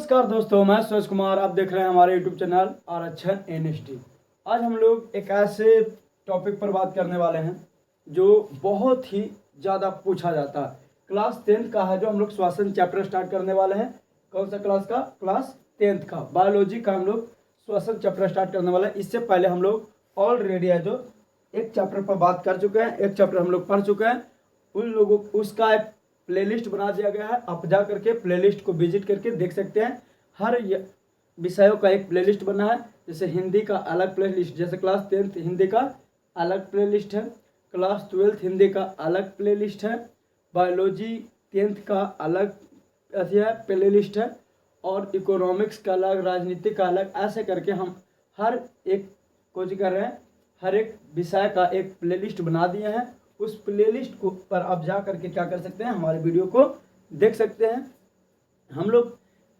नमस्कार दोस्तों, मैं सूरज कुमार। आप देख रहे हैं हमारे यूट्यूब चैनल आरक्षण एनएसटी। आज हम लोग एक ऐसे टॉपिक पर बात करने वाले हैं जो बहुत ही ज़्यादा पूछा जाता है। क्लास 10th का है जो हम लोग श्वसन चैप्टर स्टार्ट करने वाले हैं। कौन सा क्लास का? क्लास 10th का बायोलॉजी का हम लोग श्वसन चैप्टर स्टार्ट करने वाले हैं। इससे पहले हम लोग ऑलरेडी है जो एक चैप्टर पर बात कर चुके हैं, एक चैप्टर हम लोग पढ़ चुके हैं। उन लोगों उसका एक प्लेलिस्ट बना दिया गया है। आप जा करके प्लेलिस्ट को विजिट करके देख सकते हैं। हर विषयों का एक प्लेलिस्ट बना है। जैसे हिंदी का अलग प्लेलिस्ट, जैसे क्लास 10th हिंदी का अलग प्लेलिस्ट है, क्लास 12th हिंदी का अलग प्लेलिस्ट है, बायोलॉजी 10th का अलग प्लेलिस्ट है, और इकोनॉमिक्स का अलग, राजनीति का अलग। ऐसे करके हम हर एक कोच कर रहे हैं, हर एक विषय का एक प्लेलिस्ट बना दिए हैं। उस प्लेलिस्ट को पर आप जा करके क्या कर सकते हैं, हमारे वीडियो को देख सकते हैं। हम लोग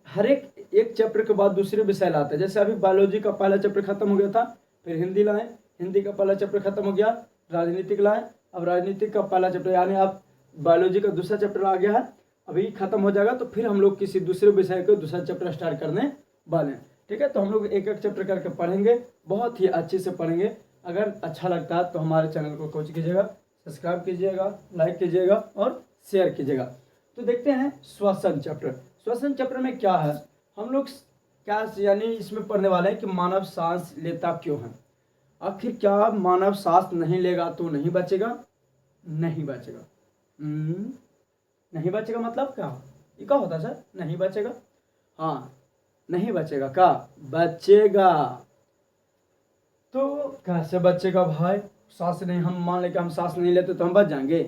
हर एक चैप्टर के बाद दूसरे विषय लाते हैं। जैसे अभी बायोलॉजी का पहला चैप्टर खत्म हो गया था, फिर हिंदी लाए, हिंदी का पहला चैप्टर खत्म हो गया, राजनीतिक लाए, अब राजनीतिक का पहला चैप्टर यानी अब बायोलॉजी का दूसरा चैप्टर आ गया है, अभी खत्म हो जाएगा। तो फिर हम लोग किसी दूसरे विषय को दूसरा चैप्टर स्टार्ट करने वाले हैं। ठीक है, तो हम लोग एक एक चैप्टर करके पढ़ेंगे, बहुत ही अच्छे से पढ़ेंगे। अगर अच्छा लगता है तो हमारे चैनल को कोच कीजिएगा, सब्सक्राइब कीजिएगा, लाइक कीजिएगा और शेयर कीजिएगा। तो देखते हैं श्वसन चैप्टर। श्वसन चैप्टर में क्या है, हम लोग क्या यानी इसमें पढ़ने वाले हैं कि मानव सांस लेता क्यों है। आखिर क्या मानव सांस नहीं लेगा तो नहीं बचेगा? नहीं बचेगा। नहीं बचेगा मतलब क्या? ये क्या होता है सर, नहीं बचेगा? हाँ, नहीं बचेगा। क्या बचेगा? तो कैसे बचेगा भाई? सांस नहीं, हम मान लें कि हम सांस नहीं लेते तो हम बच जाएंगे?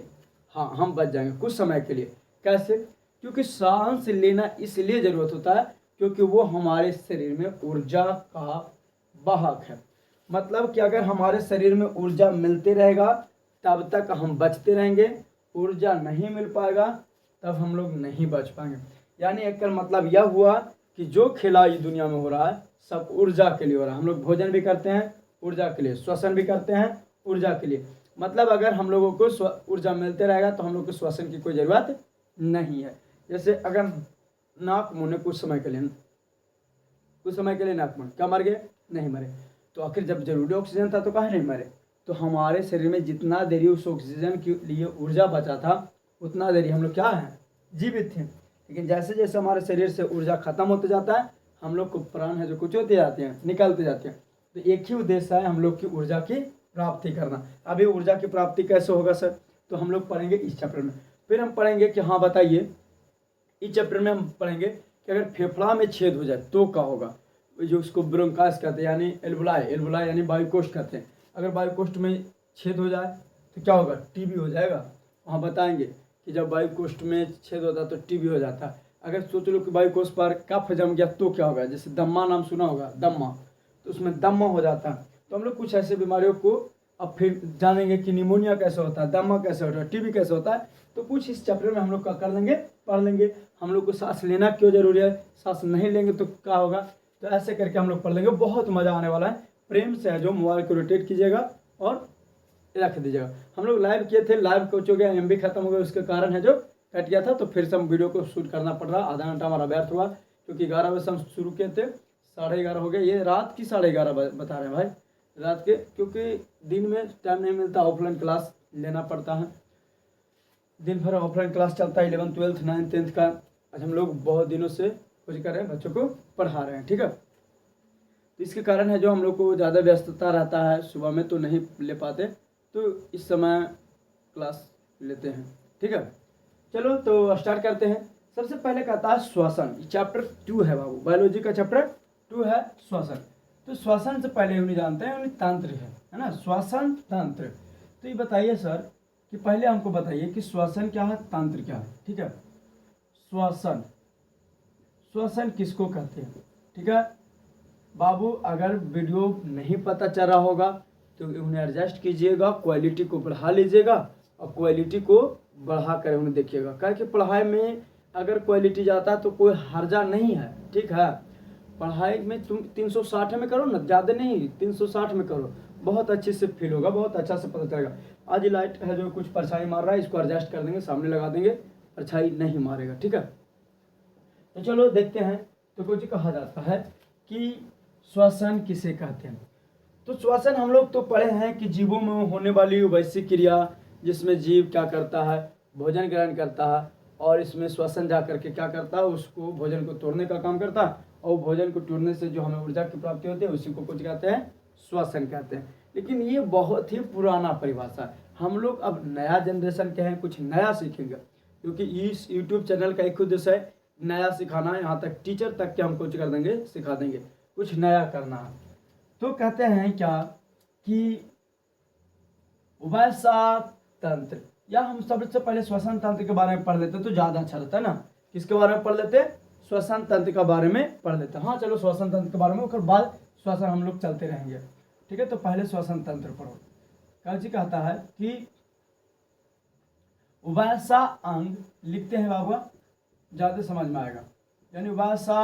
हाँ, हम बच जाएंगे कुछ समय के लिए। कैसे? क्योंकि सांस लेना इसलिए ज़रूरत होता है क्योंकि वो हमारे शरीर में ऊर्जा का वाहक है। मतलब कि अगर हमारे शरीर में ऊर्जा मिलते रहेगा तब तक हम बचते रहेंगे, ऊर्जा नहीं मिल पाएगा तब हम लोग नहीं बच पाएंगे। यानी एक मतलब यह हुआ कि जो खेला इस दुनिया में हो रहा है सब ऊर्जा के लिए हो रहा है। हम लोग भोजन भी करते हैं ऊर्जा के लिए, श्वसन भी करते हैं ऊर्जा के लिए। मतलब अगर हम लोगों को ऊर्जा मिलते रहेगा तो हम लोग को श्वसन की कोई ज़रूरत नहीं है। जैसे अगर नाक मुँह कुछ समय के लिए नाक मुँह क्या मर गए? नहीं मरे। तो आखिर जब जरूरी ऑक्सीजन था तो काहे नहीं मरे? तो हमारे शरीर में जितना देरी उस ऑक्सीजन के लिए ऊर्जा बचा था उतना देरी हम लोग क्या है, जीवित थे। लेकिन जैसे जैसे हमारे शरीर से ऊर्जा खत्म होते जाता है हम लोग को प्राण है जो कुछ होते जाते हैं, निकलते जाते हैं। तो एक ही उद्देश्य है हम लोग की ऊर्जा की प्राप्ति करना। अभी ऊर्जा की प्राप्ति कैसे होगा सर? तो हम लोग पढ़ेंगे इस चैप्टर में। फिर हम पढ़ेंगे कि हाँ बताइए, इस चैप्टर में हम पढ़ेंगे कि अगर फेफड़ा में छेद हो जाए तो क्या होगा, जो उसको ब्रोंकास कहते हैं, यानी एल्वुलाई यानी वायुकोष्ठ कहते हैं। अगर वायुकोष्ठ में छेद हो जाए तो क्या होगा? टीबी हो जाएगा। वहाँ बताएंगे कि जब वायुकोष्ठ में छेद होता है तो टीबी हो जाता है। अगर सोच लो कि वायुकोष्ठ पर कफ जम गया तो क्या होगा? जैसे दम्मा नाम सुना होगा, दम्मा, तो उसमें दम्मा हो जाता है। तो हम लोग कुछ ऐसे बीमारियों को अब फिर जानेंगे कि निमोनिया कैसे होता है, दमा कैसे होता है, टीबी कैसे होता है। तो कुछ इस चैप्टर में हम लोग क्या कर लेंगे, पढ़ लेंगे। हम लोग को सांस लेना क्यों जरूरी है, सांस नहीं लेंगे तो क्या होगा। तो ऐसे करके हम लोग पढ़ लेंगे, बहुत मज़ा आने वाला है। प्रेम से है जो मोबाइल को रोटेट कीजिएगा और रख दीजिएगा। हम लोग लाइव किए थे, लाइव कोच हो गया, MB खत्म हो गया, उसके कारण है जो कट गया था। तो फिर से हम वीडियो को शूट करना पड़ रहा, आधा घंटा हमारा व्यर्थ हुआ क्योंकि 11 बजे हम शुरू किए थे, 11:30 हो गए। ये रात की 11:30 बता रहे हैं भाई, रात के, क्योंकि दिन में टाइम नहीं मिलता, ऑफलाइन क्लास लेना पड़ता है। दिन भर ऑफलाइन क्लास चलता है, 11th 12th 9th 10th का। आज हम लोग बहुत दिनों से कुछ कर रहे हैं, बच्चों को पढ़ा रहे हैं। ठीक है, तो इसके कारण है जो हम लोग को ज़्यादा व्यस्तता रहता है, सुबह में तो नहीं ले पाते, तो इस समय क्लास लेते हैं। ठीक है, चलो तो स्टार्ट करते हैं। सबसे पहले कहता है श्वसन, चैप्टर 2 है बाबू, बायोलॉजी का चैप्टर 2 है श्वसन। तो श्वसन से पहले उन्हें जानते हैं, उन्हें तंत्र है ना, श्वसन तंत्र। तो ये बताइए सर कि पहले हमको बताइए कि श्वसन क्या है, तंत्र क्या है। ठीक है, श्वसन, श्वसन किसको कहते हैं? ठीक है बाबू, अगर वीडियो नहीं पता चल रहा होगा तो उन्हें एडजस्ट कीजिएगा, क्वालिटी को बढ़ा लीजिएगा और क्वालिटी को बढ़ा कर उन्हें देखिएगा। क्या कि पढ़ाई में अगर क्वालिटी जाता है तो कोई हर्जा नहीं है। ठीक है, पढ़ाई में तुम 360 में करो ना, ज़्यादा नहीं 360 में करो, बहुत अच्छे से फील होगा, बहुत अच्छा से पता चलेगा। आज लाइट है जो कुछ परछाई मार रहा है, इसको एडजस्ट कर देंगे, सामने लगा देंगे, परछाई नहीं मारेगा। ठीक है, तो चलो देखते हैं तो कुछ कहा जाता है कि श्वसन किसे कहते हैं। तो श्वसन हम लोग तो पढ़े हैं कि जीवों में होने वाली वैसी क्रिया जिसमें जीव क्या करता है, भोजन ग्रहण करता है, और इसमें श्वसन जा करके क्या करता है, उसको भोजन को तोड़ने का काम करता है, और भोजन को तोड़ने से जो हमें ऊर्जा की प्राप्ति होती है उसी को कुछ कहते हैं, श्वसन कहते हैं। लेकिन ये बहुत ही पुराना परिभाषा है। हम लोग अब नया जनरेशन के हैं, कुछ नया सीखेंगे, क्योंकि इस यूट्यूब चैनल का एक उद्देश्य है नया सिखाना। यहाँ तक टीचर तक के हम कुछ कर देंगे, सिखा देंगे, कुछ नया करना है। तो कहते हैं क्या कि वैसा तंत्र, या हम सबसे पहले श्वसन तंत्र के बारे में पढ़ लेते तो ज़्यादा अच्छा रहता है ना। किसके बारे में पढ़ लेते? श्वसन तंत्र के बारे में पढ़ लेते। हाँ चलो श्वसन तंत्र के बारे में, उसके बाद श्वसन हम लोग चलते रहेंगे, ठीक है। तो पहले श्वसन तंत्र पढ़ो। काजी कहता है कि वैसा अंग, लिखते हैं बाबू, ज़्यादा समझ में आएगा, यानी वैसा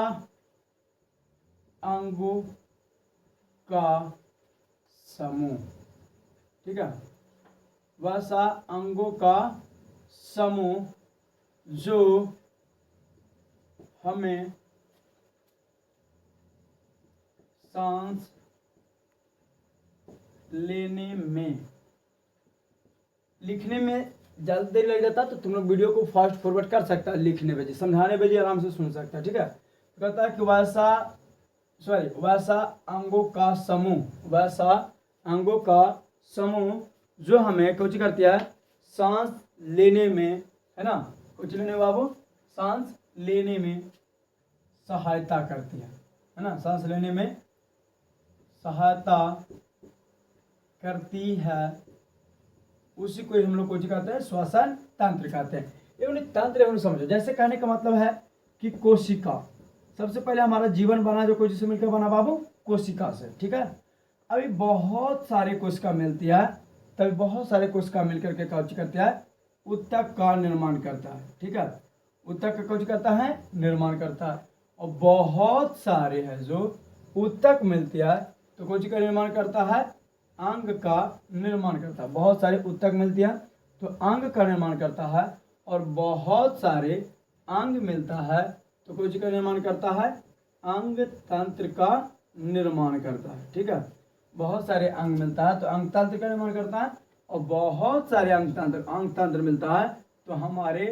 अंगों का समूह, ठीक है, वैसा अंगों का समूह जो हमें सांस लेने में, लिखने में ज़्यादा देर लग जाता तो तुम लोग वीडियो को फास्ट फॉरवर्ड कर सकता है, लिखने पे समझाने पे आराम से सुन सकता है, ठीक है। कहता है कि वैसा अंगों का समूह, वैसा अंगों का समूह जो हमें कुछ करती है, सांस लेने में, है ना, कुछ लेने बाबू, सांस लेने में सहायता करती है ना, सांस लेने में सहायता करती है, उसी को हम लोग कुछ कहते हैं, श्वसन तंत्र कहते हैं। ये तंत्र समझो, जैसे कहने का मतलब है कि कोशिका, सबसे पहले हमारा जीवन बना जो कोशिका से मिलकर बना बाबू, कोशिका से, ठीक है। अभी बहुत सारे कोशिका मिलती है, तभी बहुत सारे कोशिका मिलकर के कुछ करते हैं, ऊतक का निर्माण करता है, ठीक है। ऊतक का कुछ करता है, निर्माण करता है, और बहुत सारे हैं जो ऊतक मिलती है तो कुछ का निर्माण करता है, अंग का निर्माण करता है। बहुत सारे ऊतक मिलती है तो अंग का निर्माण करता है, और बहुत सारे अंग मिलता है तो कुछ का निर्माण करता है, अंग तंत्र का निर्माण करता है, ठीक है। बहुत सारे अंग मिलता है तो अंग तंत्र का निर्माण करता है, और बहुत सारे अंग तंत्र मिलता है तो हमारे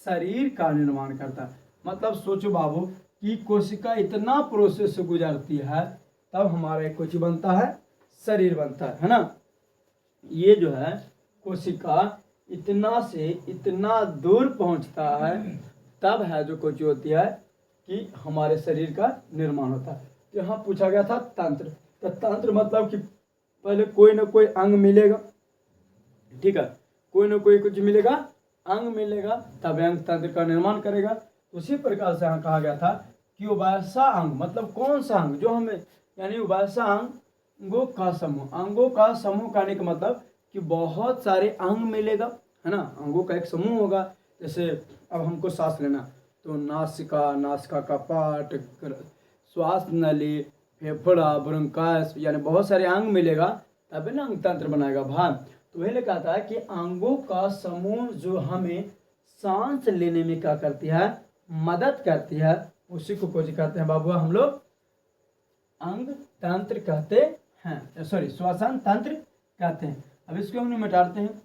शरीर का निर्माण करता है। मतलब सोचो बाबू कि कोशिका इतना प्रोसेस से गुजरती है तब हमारा कुछ बनता है, शरीर बनता है ना। ये जो है कोशिका इतना से इतना दूर पहुंचता है तब है जो कुछ होती है कि हमारे शरीर का निर्माण होता है। यहाँ पूछा गया था तंत्र, तो तंत्र मतलब कि पहले कोई ना कोई अंग मिलेगा, ठीक है, कोई ना कोई कुछ मिलेगा, अंग मिलेगा, तब अंग तंत्र का निर्माण करेगा। उसी प्रकार से यहाँ कहा गया था कि वैसा अंग, मतलब कौन सा अंग जो हमें, यानी वैसा अंगों का समूह, अंगों का समूह कहने का मतलब कि बहुत सारे अंग मिलेगा, है ना, अंगों का एक समूह होगा। जैसे अब हमको सांस लेना तो नासिका का पार्ट, श्वास नली, फेफड़ा, ब्रोंकास, यानी बहुत सारे अंग मिलेगा तभी ना अंग तंत्र बनाएगा भाई। तो वही लिखा था कि अंगों का समूह जो हमें सांस लेने में क्या करती है, मदद करती है, उसी को कुछ कहते हैं बाबू हम लोग अंग तंत्र कहते हैं, सॉरी श्वसन तंत्र कहते हैं। अब इसको हम मिटाते हैं।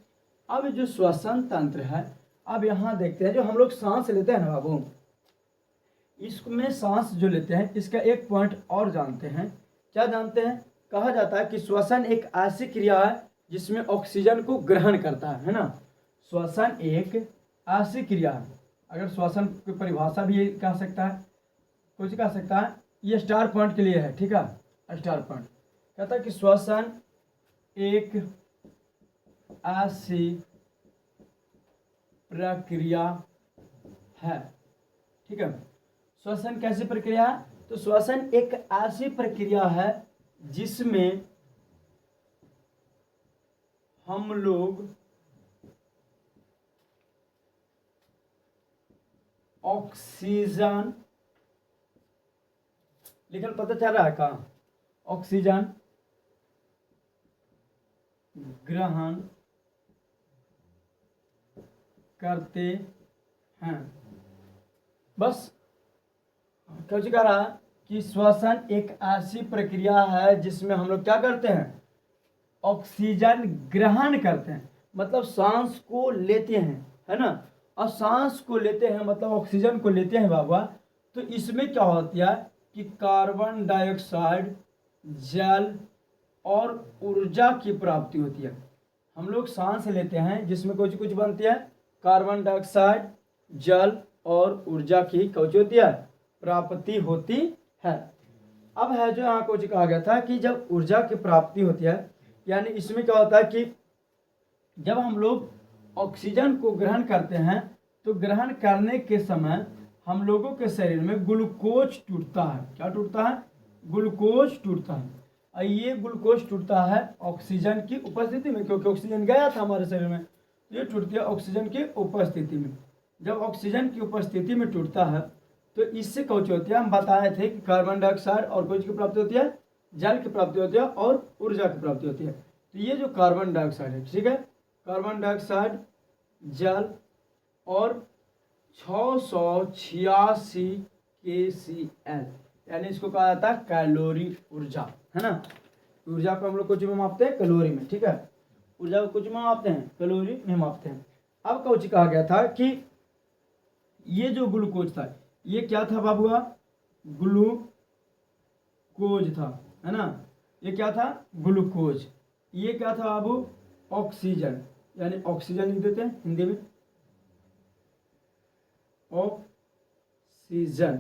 अब जो श्वसन तंत्र है, अब यहाँ देखते हैं जो हम लोग सांस लेते हैं ना बाबू, इसमें सांस जो लेते हैं इसका एक पॉइंट और जानते हैं। क्या जानते हैं? कहा जाता है कि श्वसन एक ऐसी क्रिया है जिसमें ऑक्सीजन को ग्रहण करता है ना। श्वसन एक ऐसी क्रिया है, अगर श्वसन की परिभाषा भी कह सकता है, कुछ कह सकता है, ये स्टार पॉइंट के लिए है, ठीक है, स्टार पॉइंट कहता है कि श्वसन एक ऐसी प्रक्रिया है, ठीक है। श्वसन कैसी प्रक्रिया है? तो श्वसन एक ऐसी प्रक्रिया है जिसमें हम लोग ऑक्सीजन, लिखल पता चल रहा है कहाँ, ऑक्सीजन ग्रहण करते हैं, बस कुछ कह रहा है कि श्वसन एक ऐसी प्रक्रिया है जिसमें हम लोग क्या करते हैं, ऑक्सीजन ग्रहण करते हैं, मतलब सांस को लेते हैं, है ना। और सांस को लेते हैं मतलब ऑक्सीजन को लेते हैं बाबा, तो इसमें क्या होती है कि कार्बन डाइऑक्साइड, जल और ऊर्जा की प्राप्ति होती है। हम लोग सांस लेते हैं जिसमें कुछ कुछ बनती है, कार्बन डाइऑक्साइड, जल और ऊर्जा की कुछ होती है, प्राप्ति होती है। अब है जो यहाँ कुछ कहा गया था कि जब ऊर्जा की प्राप्ति होती है, यानी इसमें क्या होता है कि जब हम लोग ऑक्सीजन को ग्रहण करते हैं तो ग्रहण करने के समय हम लोगों के शरीर में ग्लूकोज टूटता है। क्या टूटता है, ग्लूकोज टूटता है। और ये ग्लूकोज टूटता है ऑक्सीजन की उपस्थिति में, क्योंकि ऑक्सीजन गया था हमारे शरीर में, तो ये टूटती है ऑक्सीजन की उपस्थिति में। जब ऑक्सीजन की उपस्थिति में टूटता है तो इससे कुछ होती है, हम बताए थे कि कार्बन डाइऑक्साइड और कुछ की प्राप्ति होती है, जल की प्राप्ति होती है और ऊर्जा की प्राप्ति होती है। तो ये जो कार्बन डाइऑक्साइड है, ठीक है, कार्बन डाइऑक्साइड, जल और 686 KCl, यानी इसको कहा जाता है कैलोरी ऊर्जा, है ना। ऊर्जा को हम लोग कुछ में मापते हैं, कैलोरी में, ठीक है। ऊर्जा को कुछ में मापते हैं, कैलोरी में मापते हैं। अब कुछ कहा गया था कि ये जो ग्लूकोज था, ये क्या था बाबूआ, ग्लूकोज था, है ना। ये क्या था, ग्लूकोज। ये क्या था बाबू, ऑक्सीजन, यानी ऑक्सीजन लिख देते हैं हिंदी में, ऑक्सीजन।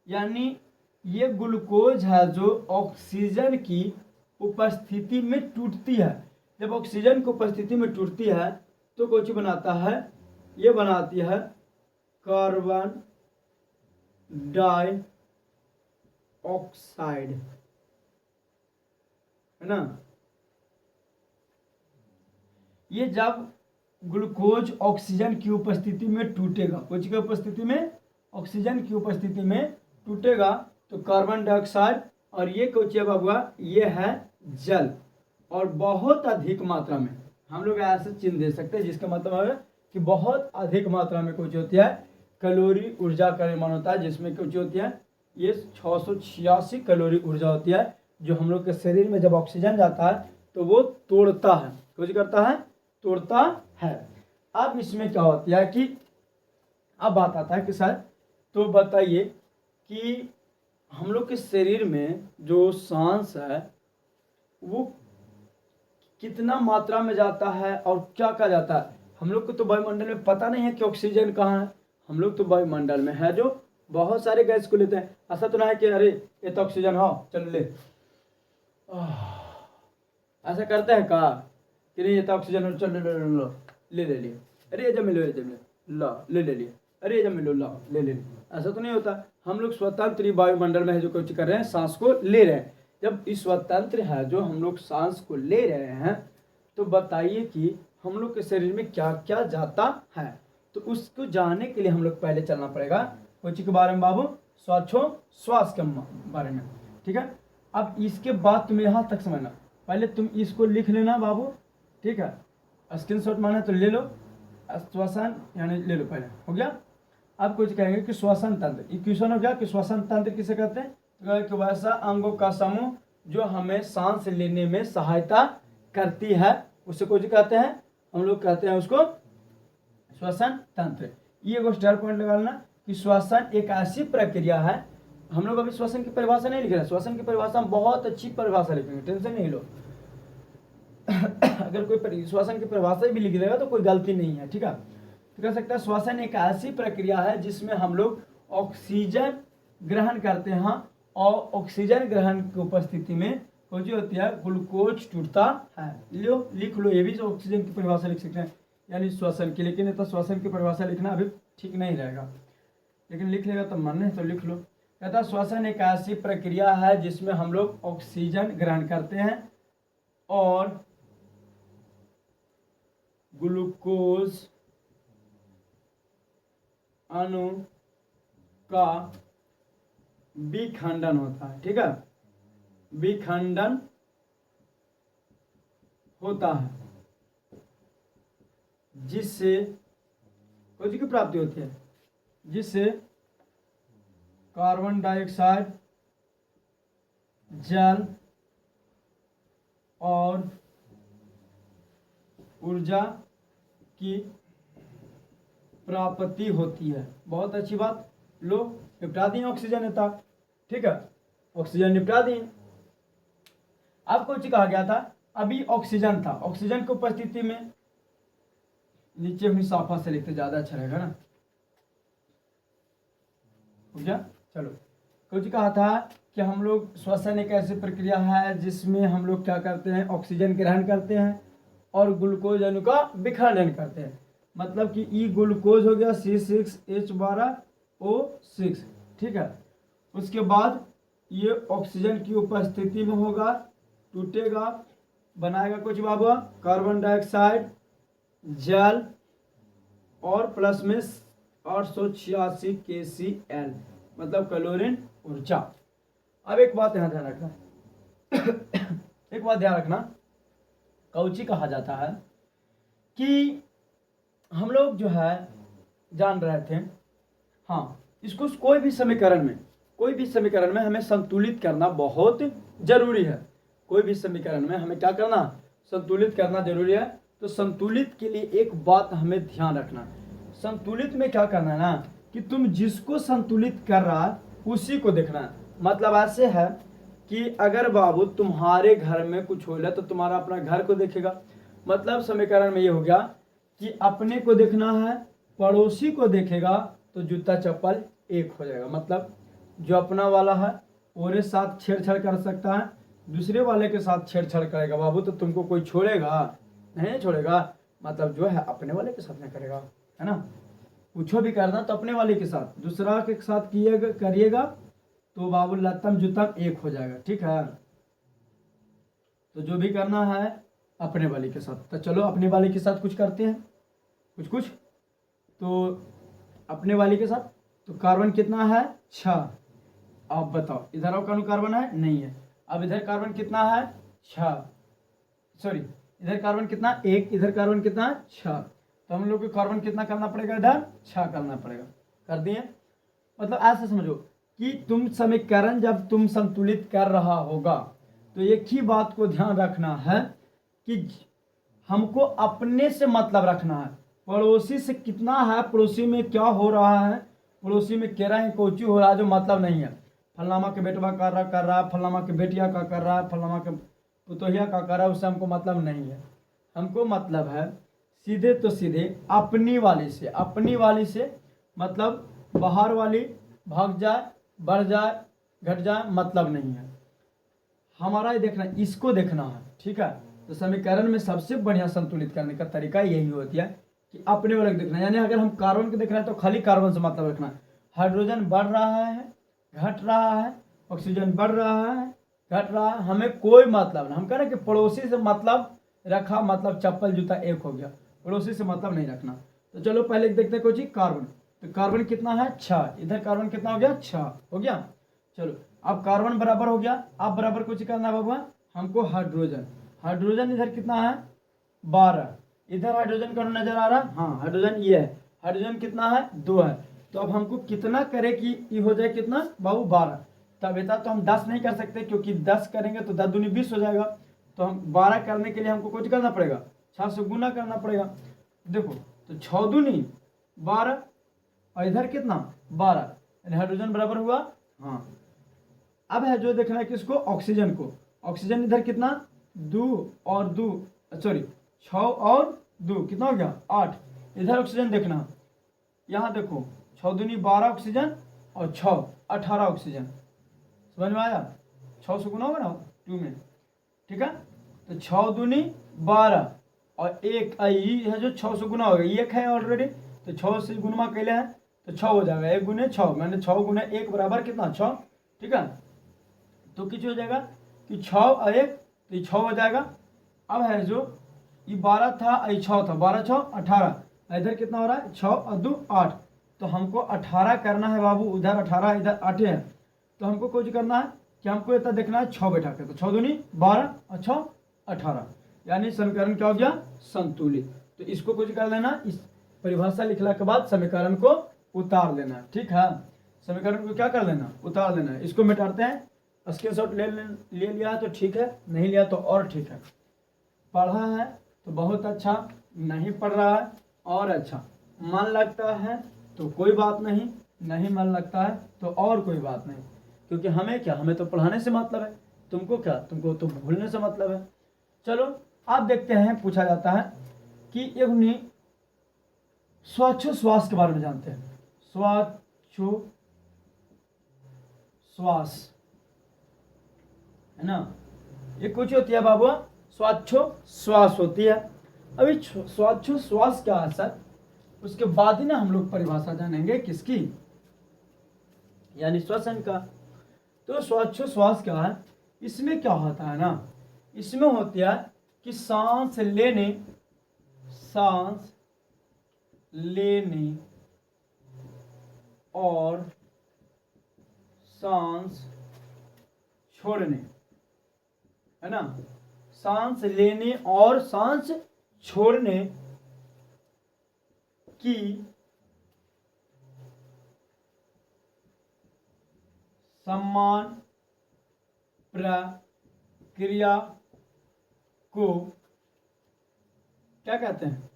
यानी ये ग्लूकोज है जो ऑक्सीजन की उपस्थिति में टूटती है। जब ऑक्सीजन की उपस्थिति में टूटती है तो कुछ बनाता है, ये बनाती है कार्बन डाइऑक्साइड, है ना। ये जब ग्लूकोज ऑक्सीजन की उपस्थिति में टूटेगा, कुछ की उपस्थिति में, ऑक्सीजन की उपस्थिति में टूटेगा, तो कार्बन डाइऑक्साइड और ये कुछ है बाबुआ, ये है जल, और बहुत अधिक मात्रा में, हम लोग ऐसे चिन्ह दे सकते हैं जिसका मतलब है कि बहुत अधिक मात्रा में कुछ होती है, कैलोरी ऊर्जा का निर्माण होता है, जिसमें कुछ होती है, ये 686 कैलोरी ऊर्जा होती है, जो हम लोग के शरीर में जब ऑक्सीजन जाता है तो वो तोड़ता है, कुछ करता है, तोड़ता है। अब इसमें क्या होती है कि अब बात आता है कि सर तो बताइए कि हम लोग के शरीर में जो सांस है वो कितना मात्रा में जाता है और क्या क्या जाता है। हम लोग को तो वायुमंडल में पता नहीं है कि ऑक्सीजन कहाँ है, हम लोग तो वायुमंडल में है जो बहुत सारे गैस को लेते हैं। ऐसा तो ना है कि अरे ये तो ऑक्सीजन हो चल ले, ऐसा करते हैं का कि नहीं, ये तो ऑक्सीजन हो चल ले लिए, अरे जब मिलो जब ला ले लिए, अरे जब मिलो ला ले ले, ऐसा तो नहीं होता। हम लोग स्वतंत्र वायुमंडल में है जो कुछ कर रहे हैं, सांस को ले रहे हैं। जब इस स्वतंत्र है जो हम लोग सांस को ले रहे हैं, तो बताइए कि हम लोग के शरीर में क्या क्या जाता है। तो उसको जानने के लिए हम लोग पहले चलना पड़ेगा कुछ के बारे में बाबू, श्वास के बारे में, ठीक है। अब इसके बाद तुम यहाँ तक समझना, पहले तुम इसको लिख लेना बाबू, ठीक है। स्क्रीनशॉट मारना तो ले लो, श्वसन यानी ले लो, पहले हो गया। अब कुछ कहेंगे कि श्वसन तंत्र, ये क्वेश्चन हो गया कि श्वसन तंत्र किसे कहते हैं, तो कि वैसा अंगों का समूह जो हमें सांस लेने में सहायता करती है, उसे कुछ कहते हैं, हम लोग कहते हैं उसको श्वसन तंत्र। ये एक स्टार पॉइंट लगा लेना कि श्वसन एक ऐसी प्रक्रिया है। हम लोग अभी श्वसन की परिभाषा नहीं लिख रहे हैं, श्वसन की परिभाषा हम बहुत अच्छी परिभाषा लिखेंगे, टेंशन नहीं लो। अगर कोई श्वसन की परिभाषा भी लिख देगा तो कोई गलती नहीं है, ठीक है। तो कह सकता है श्वसन एक ऐसी प्रक्रिया है जिसमें हम लोग ऑक्सीजन ग्रहण करते हैं, और ऑक्सीजन ग्रहण की उपस्थिति में कुछ होती है, ग्लूकोज टूटता है। लो लिख लो, ये भी ऑक्सीजन की परिभाषा लिख सकते हैं, यानी श्वसन की। लेकिन तो श्वसन की परिभाषा लिखना अभी ठीक नहीं रहेगा, लेकिन लिख लेगा तो मन है तो लिख लो। कहता श्वसन एक ऐसी प्रक्रिया है जिसमें हम लोग ऑक्सीजन ग्रहण करते हैं और ग्लूकोज अणु का विखंडन होता है, ठीक है, विखंडन होता है, जिससे कुछ की प्राप्ति होती है, जिससे कार्बन डाइऑक्साइड, जल और ऊर्जा की प्राप्ति होती है। बहुत अच्छी बात। लो निपटा दिए ऑक्सीजन नेता, ठीक है, ऑक्सीजन निपटा दिए। आपको कुछ कहा गया था, अभी ऑक्सीजन था, ऑक्सीजन की उपस्थिति में, नीचे भी साफा से लिखते ज्यादा अच्छा रहेगा ना, हो गया। चलो, कुछ कहा था कि हम लोग श्वसन एक ऐसी प्रक्रिया है जिसमें हम लोग क्या करते हैं, ऑक्सीजन ग्रहण करते हैं और ग्लूकोज अणु का विखंडन करते हैं। मतलब कि ई ग्लूकोज हो गया C6H12O6, ठीक है। उसके बाद ये ऑक्सीजन की उपस्थिति में होगा, टूटेगा, बनाएगा कुछ बाबा, कार्बन डाइऑक्साइड, जल और प्लस में 886 KCl, मतलब क्लोरीन ऊर्जा। अब एक बात यहाँ ध्यान रखना एक बात ध्यान रखना, कौची कहा जाता है कि हम लोग जो है जान रहे थे, हाँ, इसको कोई भी समीकरण में हमें संतुलित करना बहुत जरूरी है। कोई भी समीकरण में हमें क्या करना, संतुलित करना जरूरी है। तो संतुलित के लिए एक बात हमें ध्यान रखना, संतुलित में क्या करना है ना, कि तुम जिसको संतुलित कर रहा है उसी को देखना है। मतलब ऐसे है कि अगर बाबू तुम्हारे घर में कुछ हो तो तुम्हारा अपना घर को देखेगा। मतलब समीकरण में ये हो गया कि अपने को देखना है, पड़ोसी को देखेगा तो जूता चप्पल एक हो जाएगा। मतलब जो अपना वाला है और साथ छेड़छाड़ कर सकता है, दूसरे वाले के साथ छेड़छाड़ करेगा बाबू तो तुमको कोई छोड़ेगा नहीं, छोड़ेगा। मतलब जो है अपने वाले के साथ नहीं करेगा, है ना। कुछ भी करना तो अपने वाले के साथ, दूसरा के साथ करिएगा तो बाबू लत्तम जुतम एक हो जाएगा, ठीक है। तो जो भी करना है अपने वाले के साथ। तो चलो अपने वाले के साथ कुछ करते हैं, कुछ तो अपने वाले के साथ। तो कार्बन कितना है, 6। अब बताओ इधर और कौन कार्बन है, नहीं है। अब इधर कार्बन कितना है, 6, सॉरी इधर कार्बन कितना, 1, इधर कार्बन कितना, 6। तो हम लोग को कार्बन कितना करना पड़ेगा, इधर 6 करना पड़ेगा। कर दिए। मतलब ऐसा समझो कि तुम समीकरण जब तुम संतुलित कर रहा होगा तो एक ही बात को ध्यान रखना है कि हमको अपने से मतलब रखना है, पड़ोसी से कितना है, पड़ोसी में क्या हो रहा है, पड़ोसी में केरा है कोची हो रहा है, जो मतलब नहीं है। फलामा के बेटवा कर रहा है, फलामा के बेटिया का कर रहा है, फलामा के पुतोहिया का कर रहा है, उससे हमको मतलब नहीं है। हमको मतलब है सीधे तो सीधे अपनी वाली से मतलब बाहर वाली भाग जाए, बढ़ जाए, घट जाए, मतलब नहीं है। हमारा ये देखना, इसको देखना है, ठीक है। तो समीकरण में सबसे बढ़िया संतुलित करने का तरीका यही होती है कि अपने वाले को देखना। यानी अगर हम कार्बन को देखना है तो खाली कार्बन से मतलब रखना है। हाइड्रोजन बढ़ रहा है, घट रहा है, ऑक्सीजन बढ़ रहा है, घट रहा है, हमें कोई मतलब नहीं। हम कह रहे हैं कि पड़ोसी से मतलब रखा, मतलब चप्पल जूता एक हो गया, पड़ोसी से मतलब नहीं रखना। तो चलो पहले देखते हैं कोई चीज, कार्बन। तो कार्बन कितना है, 6। इधर कार्बन कितना हो गया, 6 हो गया। चलो अब कार्बन बराबर हो गया। अब बराबर कुछ करना है बाबा हमको, हाइड्रोजन इधर कितना है, 12। इधर हाइड्रोजन कौन नजर आ रहा है, हाँ हाइड्रोजन ये है। हाइड्रोजन कितना है, 2 है। तो अब हमको कितना करे कि ये हो जाए कितना बाबू, 12। तब बेटा तो हम 10 नहीं कर सकते, क्योंकि 10 करेंगे तो 10 दूनी 20 हो जाएगा। तो हम 12 करने के लिए हमको कुछ करना पड़ेगा, 6 से गुना करना पड़ेगा। देखो तो 6 दूनी 12 और इधर कितना 12, यानी हाइड्रोजन बराबर हुआ, हाँ। अब है जो देखना है किसको, ऑक्सीजन को। ऑक्सीजन इधर कितना, 2 और 2, सॉरी 6 और 2 कितना हो गया, 8। इधर ऑक्सीजन देखना, यहाँ देखो 6 दूनी 12 ऑक्सीजन और 6 18 ऑक्सीजन। समझ में आया, 6 से गुना होगा ना 2 में, ठीक है। तो 6 दूनी 12 और 1 ये है जो 6 से गुना होगा, 1 है ऑलरेडी, तो 6 से गुना कैले हैं तो 6 हो जाएगा। 1 गुने 6 मैंने 6 गुने 1 बराबर कितना, 6, ठीक है। तो किस हो जाएगा कि 6 और 1 तो 6 हो जाएगा। अब है जो ये 12 था, ये 6 था, 12 6 18, इधर कितना हो रहा है, 6 और 2 8। तो हमको 18 करना है बाबू, उधर 18 इधर 8 है। तो हमको कुछ करना है कि हमको इतना देखना है 6 बैठा के। तो 6 दूनी 12 और 6 18, यानी समीकरण क्या हो गया, संतुलित। तो इसको कुछ कर लेना, इस परिभाषा लिखने के बाद समीकरण को उतार लेना, ठीक है। समीकरण को क्या कर लेना, उतार लेना है। इसको मिटाते हैं, स्क्रीनशॉट ले लिया है तो ठीक है, नहीं लिया तो और ठीक है। पढ़ा है तो बहुत अच्छा, नहीं पढ़ रहा है और अच्छा, मन लगता है तो कोई बात नहीं, नहीं मन लगता है तो और कोई बात नहीं, क्योंकि हमें क्या, हमें तो पढ़ाने से मतलब है, तुमको क्या, तुमको तो भूलने से मतलब है। चलो आप देखते हैं, पूछा जाता है कि ये श्वासोच्छ्वास के बारे में जानते हैं। श्वास है ना, ये कुछ होती है बाबू, श्वास होती है। अभी श्वास क्या है सर, उसके बाद ही ना हम लोग परिभाषा जानेंगे किसकी, यानी श्वसन का। तो श्वास क्या है, इसमें क्या होता है ना, इसमें होती है कि सांस लेने और सांस छोड़ने, है ना, सांस लेने और सांस छोड़ने की समान प्रक्रिया को क्या कहते हैं,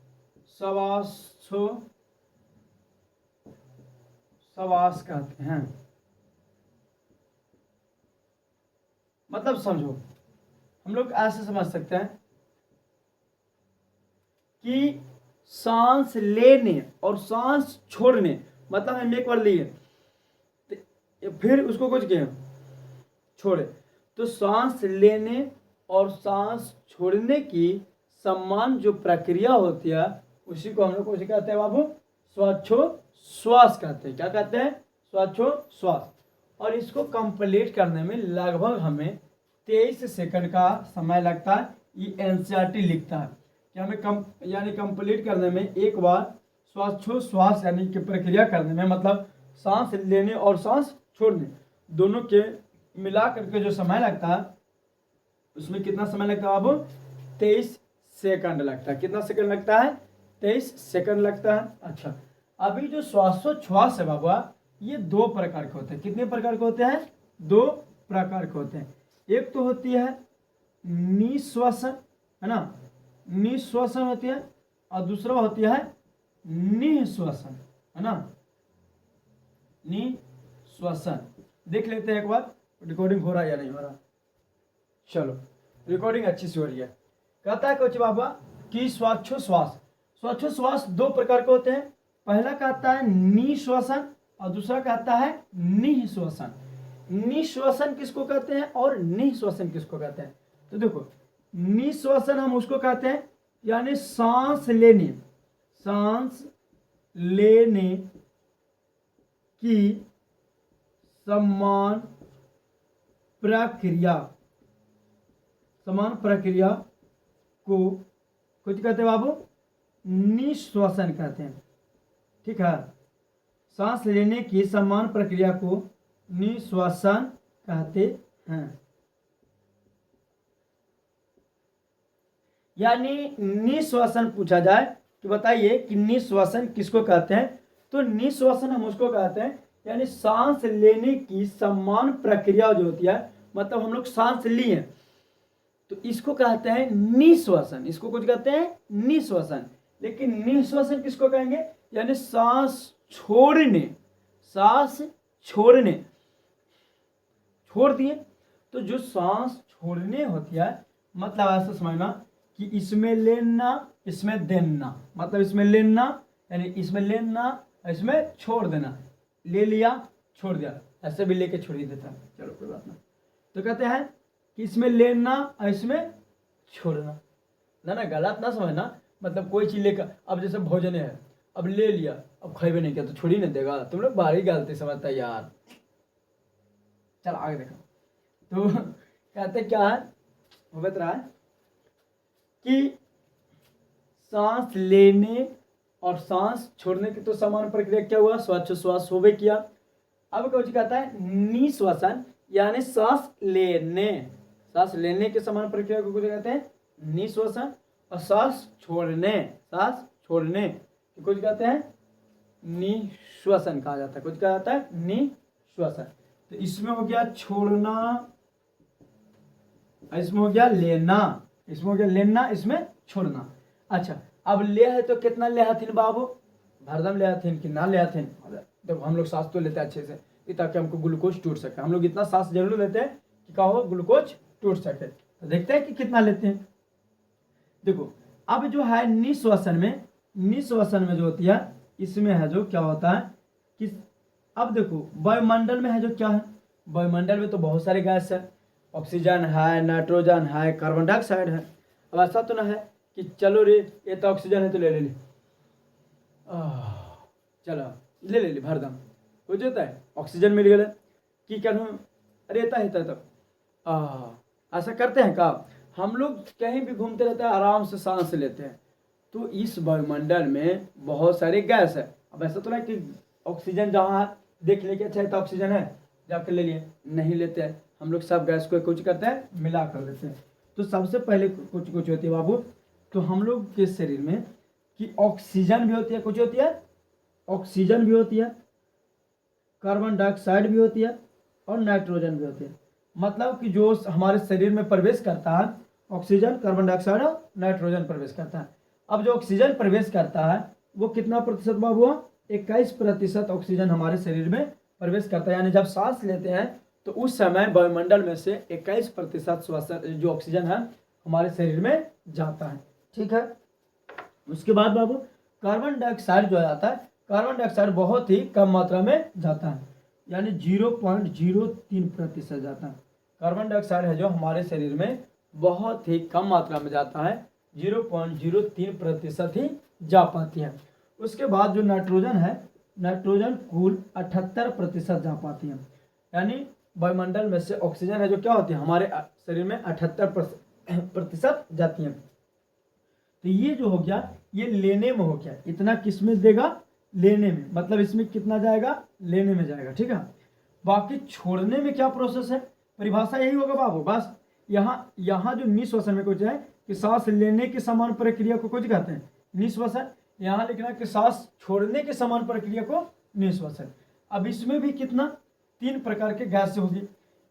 श्वास कहते हैं। मतलब समझो, हम लोग ऐसे समझ सकते हैं कि सांस लेने और सांस छोड़ने, मतलब हम एक बार लिए फिर उसको कुछ किया छोड़े, तो सांस लेने और सांस छोड़ने की समान जो प्रक्रिया होती है उसी को हम लोग कुछ कहते हैं बाबू, श्वासोच्छ्वास कहते हैं। क्या कहते हैं, श्वासोच्छ्वास। और इसको कंप्लीट करने में लगभग हमें 23 सेकंड का समय लगता है। ये एनसीईआरटी लिखता है कि हमें यानी कंप्लीट करने में एक बार श्वासोच्छ्वास यानी कि प्रक्रिया करने में, मतलब सांस लेने और सांस छोड़ने दोनों के मिला करके जो समय लगता है उसमें कितना समय लगता है बाबू, 23 सेकंड लगता है। कितना सेकंड लगता है, 23 सेकंड लगता है। अच्छा, अभी जो श्वासोच्छ्वास है बाबा, ये 2 प्रकार के होते हैं। कितने प्रकार के होते हैं, 2 प्रकार के होते हैं। एक तो होती है निश्वासन, है ना, निश्वासन होती है, और दूसरा होती है निश्वासन, है ना, निश्वासन। देख लेते हैं एक बार रिकॉर्डिंग हो रहा है या नहीं हो रहा। चलो, रिकॉर्डिंग अच्छी से हो रही है। कहता है कोच बाबा कि श्वासोच्छ्वास 2 प्रकार के होते हैं। पहला कहता है निश्वासन और दूसरा कहता है निश्वासन। निश्वासन किसको कहते हैं और निश्वासन किसको कहते हैं, तो देखो, निश्वासन हम उसको कहते हैं यानी सांस लेने की समान प्रक्रिया को कुछ कहते हैं बाबू, निश्वासन कहते हैं। ठीक है, सांस लेने की समान प्रक्रिया को निश्वासन कहते हैं। यानी निश्वासन पूछा जाए कि बताइए कि निश्वासन किसको कहते हैं, तो निश्वासन हम उसको कहते हैं यानी सांस लेने की समान प्रक्रिया जो होती है, मतलब हम लोग सांस लिए तो इसको कहते हैं निश्वासन। इसको कुछ कहते हैं निश्वासन। लेकिन निश्वासन किसको कहेंगे, यानी सांस छोड़ने छोड़ दिए, तो जो सांस छोड़ने होती है, मतलब ऐसा समझना कि इसमें लेना इसमें देना, मतलब इसमें लेना यानी इसमें लेना, इसमें छोड़ देना, ले लिया छोड़ दिया, ऐसे भी लेके छोड़ ही देता। चलो कोई बात नहीं। तो कहते हैं कि इसमें लेना और इसमें छोड़ना, ना गलत ना समझना। मतलब कोई चीज लेकर, अब जैसे भोजन है, अब ले लिया, अब खाइबे नहीं किया तो छोड़ी नहीं देगा। तुम लोग भारी गलती समझता है यार। चल आगे देखो। तो कहते क्या है, वो बता रहा है कि सांस लेने और सांस छोड़ने की तो समान प्रक्रिया क्या हुआ, श्वासोच्छ्वास हो गए किया। अब कुछ कहता है निश्वासन यानी सांस लेने के समान प्रक्रिया को कुछ कहते हैं निश्वासन, और सांस छोड़ने कुछ कहते हैं निश्वसन कहा जाता है। कुछ कहा जाता है निश्वसन। तो इसमें हो गया छोड़ना, इसमें हो गया लेना, इसमें हो गया लेना, इसमें छोड़ना। अच्छा, अब ले है तो कितना ले हथिन बाबू, भरदम ले हथिन कि ना ले हथिन। देखो हम लोग सांस तो लेते हैं अच्छे से ताकि हमको ग्लूकोज टूट सके। हम लोग इतना सांस जरूर लेते हैं कि क्या हो, ग्लूकोज टूट सके। तो देखते हैं कि कितना लेते हैं। देखो अब जो है निश्वसन में, निश्वसन में जो होती है इसमें है जो क्या होता है कि अब देखो वायुमंडल में है जो क्या है, वायुमंडल में तो बहुत सारे गैस है, ऑक्सीजन है, नाइट्रोजन है, कार्बन डाइऑक्साइड है। अब ऐसा तो ना है कि चलो रे ये तो ऑक्सीजन है तो ले ले चलो ले ले भरदम हो जाता है, ऑक्सीजन मिल गया कि करूँ रहता है तो ऐसा करते हैं का। हम लोग कहीं भी घूमते रहते हैं, आराम से सांस लेते हैं। तो इस वायुमंडल में बहुत सारे गैस है। अब ऐसा तो ना कि ऑक्सीजन जहाँ देख लेके अच्छा है तो ऑक्सीजन है जाकर ले लिए, नहीं लेते हैं। हम लोग सब गैस को कुछ करते हैं, मिला कर देते हैं। तो सबसे पहले कुछ कुछ होती है बाबू, तो हम लोग के शरीर में कि ऑक्सीजन भी होती है, कुछ होती है ऑक्सीजन भी होती है, कार्बन डाइऑक्साइड भी होती है और नाइट्रोजन भी होती है। मतलब कि जो हमारे शरीर में प्रवेश करता है ऑक्सीजन, कार्बन डाइऑक्साइड और नाइट्रोजन प्रवेश करता है। अब जो ऑक्सीजन प्रवेश करता है वो कितना प्रतिशत बाबू, 21% ऑक्सीजन हमारे शरीर में प्रवेश करता है। यानी जब सांस लेते हैं तो उस समय वायुमंडल में से 21% श्वसन जो ऑक्सीजन है हमारे शरीर में जाता है। ठीक है, उसके बाद बाबू कार्बन डाइऑक्साइड जो जाता है, कार्बन डाइऑक्साइड बहुत ही कम मात्रा में जाता है, यानी 0.03% जाता है। कार्बन डाइऑक्साइड है जो हमारे शरीर में बहुत ही कम मात्रा में जाता है, 0.03% ही जा पाती है। उसके बाद जो नाइट्रोजन है, नाइट्रोजन कुल 78% जा पाती है। यानी वायुमंडल में से ऑक्सीजन है जो क्या होती है हमारे शरीर में 78% जाती है। तो ये जो हो गया ये लेने में हो गया, इतना किस में देगा, लेने में, मतलब इसमें कितना जाएगा, लेने में जाएगा। ठीक है, बाकी छोड़ने में क्या प्रोसेस है, परिभाषा यही होगा बाबू। बस यहाँ जो निश्वसन में कुछ है कि सांस लेने के समान प्रक्रिया को कुछ कहते हैं निश्वसन, यहाँ लिखना कि सांस छोड़ने के समान प्रक्रिया को निश्वसन। अब इसमें भी कितना, 3 प्रकार के गैस होगी,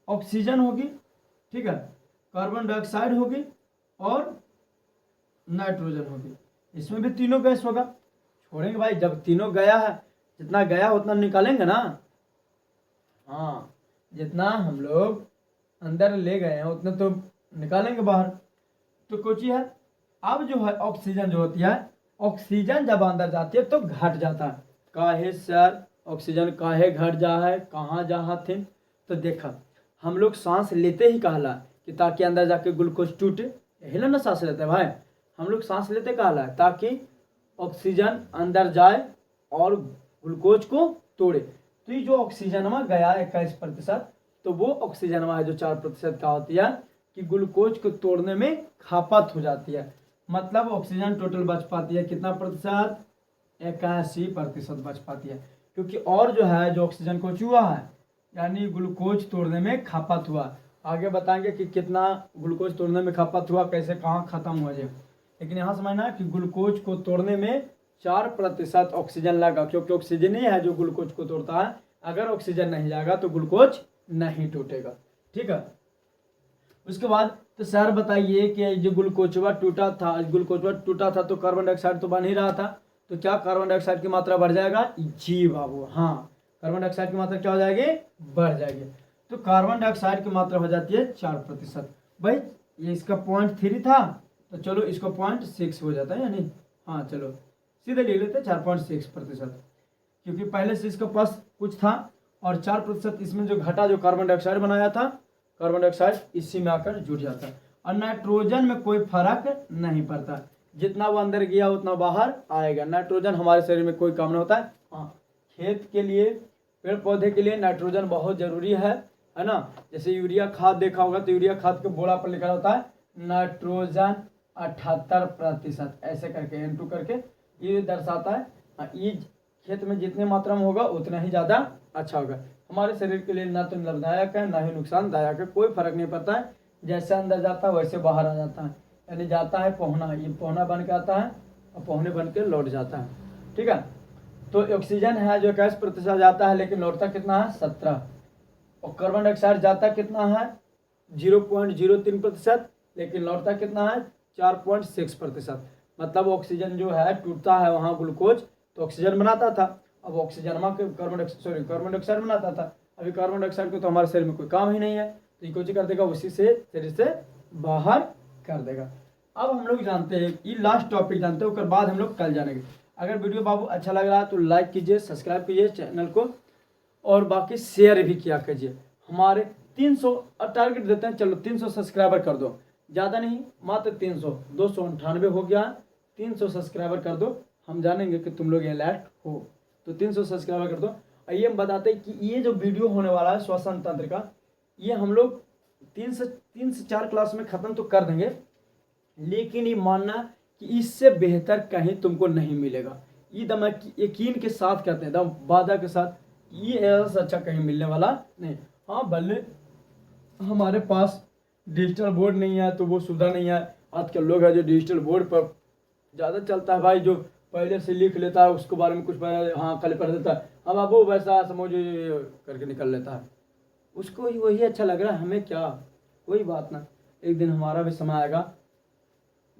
ऑक्सीजन होगी, ठीक है, कार्बन डाइऑक्साइड होगी और नाइट्रोजन होगी। इसमें भी तीनों गैस होगा। छोड़ेंगे भाई, जब तीनों गया है, जितना गया उतना निकालेंगे ना। हाँ, जितना हम लोग अंदर ले गए हैं उतना तो निकालेंगे बाहर। तो कुछ ही है। अब जो है ऑक्सीजन जो होती है, ऑक्सीजन जब अंदर जाती है तो घट जाता है। काहे सर ऑक्सीजन काहे घट जा है, कहाँ जा थे, तो देखा हम लोग सांस लेते ही कहला कि ताकि अंदर जाके ग्लूकोज टूटे, यही ना सांस लेते हैं भाई। हम लोग सांस लेते कहला है ताकि ऑक्सीजन अंदर जाए और ग्लूकोज को तोड़े। तो ये जो ऑक्सीजन में गया 21%, तो वो ऑक्सीजन में जो 4% का होती है कि ग्लूकोज को तोड़ने में खपत हो जाती है। मतलब ऑक्सीजन टोटल बच पाती है कितना प्रतिशत, 81% बच पाती है। क्योंकि और जो है जो ऑक्सीजन को चूहा है, यानी ग्लूकोज तोड़ने में खपत हुआ। आगे बताएंगे कि कितना ग्लूकोज तोड़ने में खपत हुआ, कैसे कहाँ खत्म हो जाए। लेकिन यहाँ समझना कि ग्लूकोज को तोड़ने में 4% ऑक्सीजन लगा, क्योंकि ऑक्सीजन ही है जो ग्लूकोज को तोड़ता है। अगर ऑक्सीजन नहीं जाएगा तो ग्लूकोज नहीं टूटेगा। ठीक है, उसके बाद तो सर बताइए कि जो ग्लूकोजवा टूटा था तो कार्बन डाइऑक्साइड तो बन ही रहा था, तो क्या कार्बन डाइऑक्साइड की मात्रा बढ़ जाएगा, जी बाबू हाँ, कार्बन डाइऑक्साइड की मात्रा क्या हो जाएगी, बढ़ जाएगी। तो कार्बन डाइऑक्साइड की मात्रा हो जाती है 4%। भाई ये इसका 0.3 था, तो चलो इसको 0.6 हो जाता है, यानी हाँ चलो सीधे ले लेते 4.6%, क्योंकि पहले से इसका पास कुछ था और 4% इसमें जो घटा, जो कार्बन डाइऑक्साइड बनाया था, कार्बन डाइऑक्साइड इसी में आकर जुड़ जाता है। और नाइट्रोजन में कोई फर्क नहीं पड़ता, जितना वो अंदर गया उतना बाहर आएगा। नाइट्रोजन हमारे शरीर में कोई काम नहीं होता है। हाँ, खेत के लिए, पेड़ पौधे के लिए नाइट्रोजन बहुत जरूरी है ना। जैसे यूरिया खाद देखा होगा तो यूरिया खाद के बोरा पर लिखा होता है नाइट्रोजन 78%, ऐसे करके N2 करके ये दर्शाता है। ये खेत में जितने मात्रा में होगा उतना ही ज़्यादा अच्छा होगा। हमारे शरीर के लिए ना तो लाभदायक है ना ही नुकसानदायक है, कोई फर्क नहीं पड़ता है। जैसे अंदर जाता है वैसे बाहर आ जाता है, यानी जाता है पहुना, ये पहुना बन के आता है और पहुने बन के लौट जाता है। ठीक है, तो ऑक्सीजन है जो 21% जाता है, लेकिन लौटता कितना है 17। और कार्बन डाइऑक्साइड जाता कितना है 0.03%, लेकिन लौटता कितना है 4.6%। मतलब ऑक्सीजन जो है टूटता है वहाँ ग्लूकोज तो ऑक्सीजन बनाता था, अब ऑक्सीजन कार्बन डाइऑक्साइड बनाता था। अभी कार्बन डाइऑक्साइड को तो हमारे शरीर में कोई काम ही नहीं है, तो ये कुछ कर देगा, उसी से शरीर से बाहर कर देगा। अब हम लोग जानते हैं ये लास्ट टॉपिक जानते हैं, उसके बाद हम लोग कल जानेंगे। अगर वीडियो बाबू अच्छा लग रहा है तो लाइक कीजिए, सब्सक्राइब कीजिए चैनल को, और बाकी शेयर भी किया कीजिए। हमारे 300 टारगेट देते हैं, चलो 300 सब्सक्राइबर कर दो, ज़्यादा नहीं मात्र 300, 298 हो गया, 300 सब्सक्राइबर कर दो, हम जानेंगे कि तुम लोग अलर्ट हो। तो 300 सब्सक्राइबर कर दो। आइए हम बताते हैं कि ये जो वीडियो होने वाला है श्वसन तंत्र का, ये हम लोग 3 से 4 क्लास में ख़त्म तो कर देंगे, लेकिन ये मानना कि इससे बेहतर कहीं तुमको नहीं मिलेगा। ये दम यकीन के साथ कहते हैं, दम वादा के साथ, ये ऐसा अच्छा कहीं मिलने वाला नहीं। हाँ भले हमारे पास डिजिटल बोर्ड नहीं है तो वो सुविधा नहीं है। आजकल लोग हैं जो डिजिटल बोर्ड पर ज़्यादा चलता है भाई, जो पहले से लिख लेता है उसके बारे में कुछ हाँ कल पढ़ देता है, हाँ बाबू वैसा समझ करके निकल लेता है, उसको वही अच्छा लग रहा है, हमें क्या, कोई बात ना, एक दिन हमारा भी समय आएगा।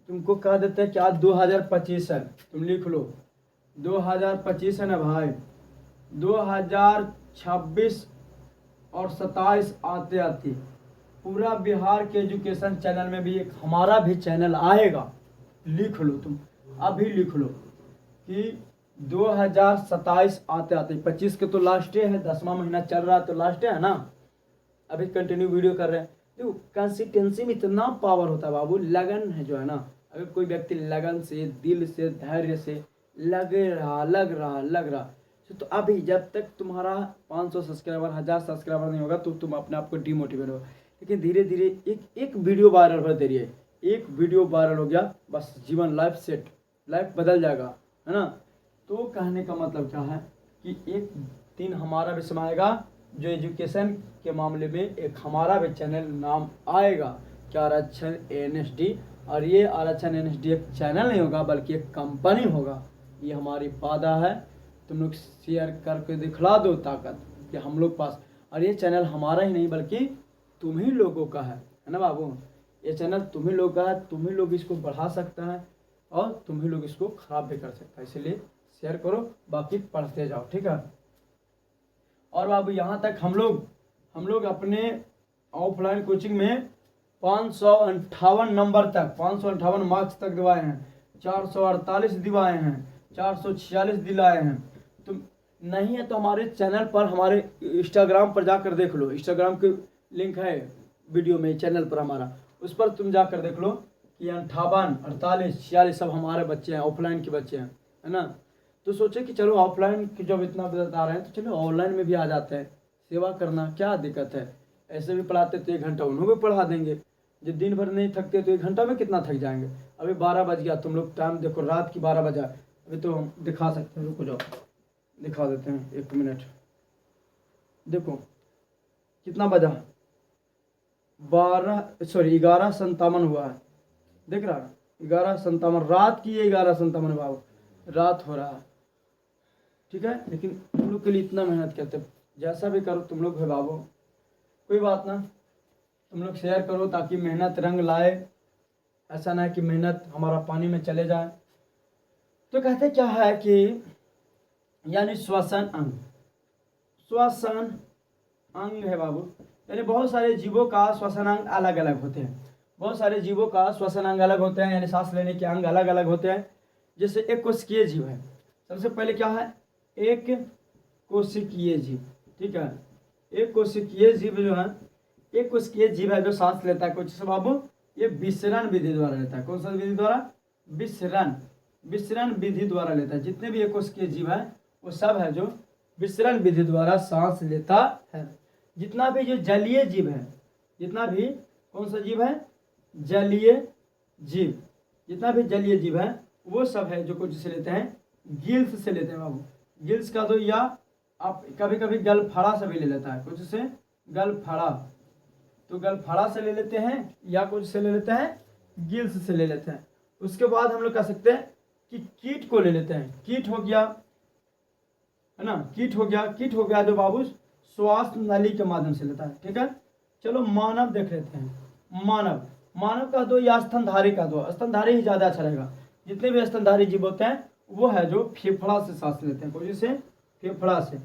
तुमको कह देते हैं कि आज 2025 है, तुम लिख लो 2025 है ना भाई, 2026 और 27 आते आते पूरा बिहार के एजुकेशन चैनल में भी एक हमारा भी चैनल आएगा। लिख लो तुम, अभी लिख लो कि 2027 आते आते, 25 के तो लास्ट डे है, 10वां महीना चल रहा है तो लास्ट डे है ना, अभी कंटिन्यू वीडियो कर रहे हैं। देखो कंसिस्टेंसी में इतना पावर होता है बाबू, लगन है जो है ना, अगर कोई व्यक्ति लगन से, दिल से, धैर्य से लग रहा तो अभी जब तक तुम्हारा 500 सब्सक्राइबर, 1000 सब्सक्राइबर नहीं होगा तो तुम अपने आप को डिमोटिवेट होगा। लेकिन धीरे धीरे एक वीडियो वायरल हो दे रही है, एक वीडियो वायरल हो गया बस जीवन लाइफ सेट, लाइफ बदल जाएगा, है ना। तो कहने का मतलब क्या है कि एक दिन हमारा भी समय आएगा जो एजुकेशन के मामले में एक हमारा भी चैनल नाम आएगा क्या, आरक्षण NSD। और ये आरक्षण NSD एक चैनल नहीं होगा बल्कि एक कंपनी होगा, ये हमारी वादा है। तुम लोग शेयर करके दिखला दो ताकत कि हम लोग पास, और ये चैनल हमारा ही नहीं बल्कि तुम ही लोगों का है ना बाबू, ये चैनल तुम ही लोग का है, तुम ही लोग इसको बढ़ा सकता है और तुम ही लोग इसको खराब भी कर सकता है, इसलिए शेयर करो, बाकी पढ़ते जाओ, ठीक है। और बाबू यहाँ तक हम लोग अपने ऑफलाइन कोचिंग में 558 नंबर तक, 558 मार्क्स तक दिवाए हैं, 448 दिवाए हैं, 446 दिलाए हैं। तो नहीं है तो हमारे चैनल पर, हमारे इंस्टाग्राम पर जाकर देख लो, इंस्टाग्राम के लिंक है वीडियो में, चैनल पर हमारा, उस पर तुम जाकर देख लो कि 58, 48, 46 सब हमारे बच्चे हैं, ऑफलाइन के बच्चे हैं, है ना। तो सोचे कि चलो ऑफलाइन की जब इतना बता रहे हैं तो चलो ऑनलाइन में भी आ जाते हैं, सेवा करना क्या दिक्कत है, ऐसे भी पढ़ाते तो 1 घंटा उन्हों भी पढ़ा देंगे, जब दिन भर नहीं थकते तो 1 घंटा में कितना थक जाएंगे। अभी 12 बज गया, तुम लोग टाइम देखो, रात की 12 बजा, अभी तो हम दिखा सकते हैं, रुको जाओ दिखा देते हैं 1 मिनट, देखो कितना बजा, 11:57 हुआ है, देख रहा है 11:57, रात की 11:57 बाबू, रात हो रहा है, ठीक है। लेकिन तुम लोग के लिए इतना मेहनत करते, जैसा भी करो तुम लोग है बाबू, कोई बात ना, तुम लोग शेयर करो ताकि मेहनत रंग लाए, ऐसा ना है कि मेहनत हमारा पानी में चले जाए। तो कहते क्या है कि यानी श्वसन अंग, श्वसन अंग है बाबू, यानी बहुत सारे जीवों का श्वसन अंग अलग अलग होते हैं, बहुत सारे जीवों का श्वसन अंग अलग होते हैं, यानी सांस लेने के अंग अलग अलग होते हैं। जैसे एक कोशिकीय जीव है, सबसे पहले क्या है, एक कोशिकीय जीव, ठीक है। एक कोशिकीय जीव जो है, एक कोशिकीय जीव है जो सांस लेता है कुछ से बाबू, ये विसरण विधि द्वारा लेता है। कौन सा विधि द्वारा, विसरण विधि द्वारा लेता है। जितने भी एक कोशिकीय जीव है वो सब है जो विसरण विधि द्वारा सांस लेता है। जितना भी जो जलीय जीव है, जितना भी कौन सा जीव है, जलीय जीव, जितना भी जलीय जीव है वो सब है जो कुछ से लेते हैं, गिल्स से लेते हैं बाबू, गिल्स का दो, या आप कभी कभी गलफड़ा से भी ले लेता है, कुछ से गलफड़ा, तो गलफड़ा से ले लेते हैं या कुछ से ले लेते हैं, गिल्स से ले लेते हैं। उसके बाद हम लोग कह सकते हैं कि कीट को ले लेते हैं, कीट हो गया, है ना। कीट हो गया जो बाबू श्वास नली के माध्यम से लेता है, ठीक है। चलो मानव देख लेते हैं। मानव का दो या स्तनधारी का दो, स्तनधारी ही ज़्यादा अच्छा रहेगा। जितने भी स्तनधारी जीव होते हैं वो है जो फेफड़ा से सांस लेते हैं, कोई से फेफड़ा से,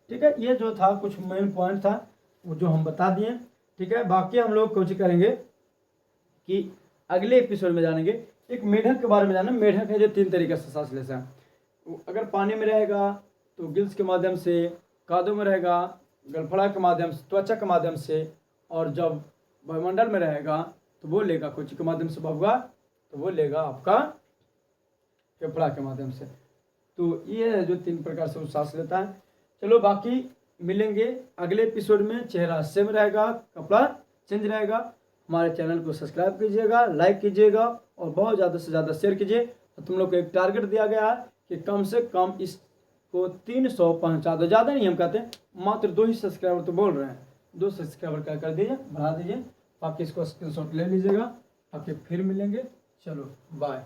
ठीक है। ये जो था कुछ मेन पॉइंट था वो जो हम बता दिए, ठीक है। बाकी हम लोग कोशिश करेंगे कि अगले एपिसोड में जानेंगे एक मेढक के बारे में जाना। मेढक है जो 3 तरीके से सांस लेता है। अगर पानी में रहेगा तो गिल्स के माध्यम से, कादों में रहेगा गलफड़ा के माध्यम से, त्वचा के माध्यम से, और जब वायुमंडल में रहेगा तो वो लेगा कोची के माध्यम से बबुआ, तो वो लेगा आपका फेफड़ा के माध्यम से। तो ये है जो 3 प्रकार से वो सांस लेता है। चलो बाकी मिलेंगे अगले एपिसोड में। चेहरा सेम रहेगा, कपड़ा चेंज रहेगा। हमारे चैनल को सब्सक्राइब कीजिएगा, लाइक कीजिएगा और बहुत ज़्यादा से ज़्यादा शेयर कीजिए। तो तुम लोग को एक टारगेट दिया गया है कि कम से कम इसको 300 पहुँचा दो। ज़्यादा नहीं हम कहते हैं, मात्र 2 ही सब्सक्राइबर तो बोल रहे हैं, 2 सब्सक्राइबर क्या कर दीजिए, बढ़ा दीजिए। बाकी इसको स्क्रीनशॉट ले लीजिएगा। बाकी फिर मिलेंगे। चलो बाय।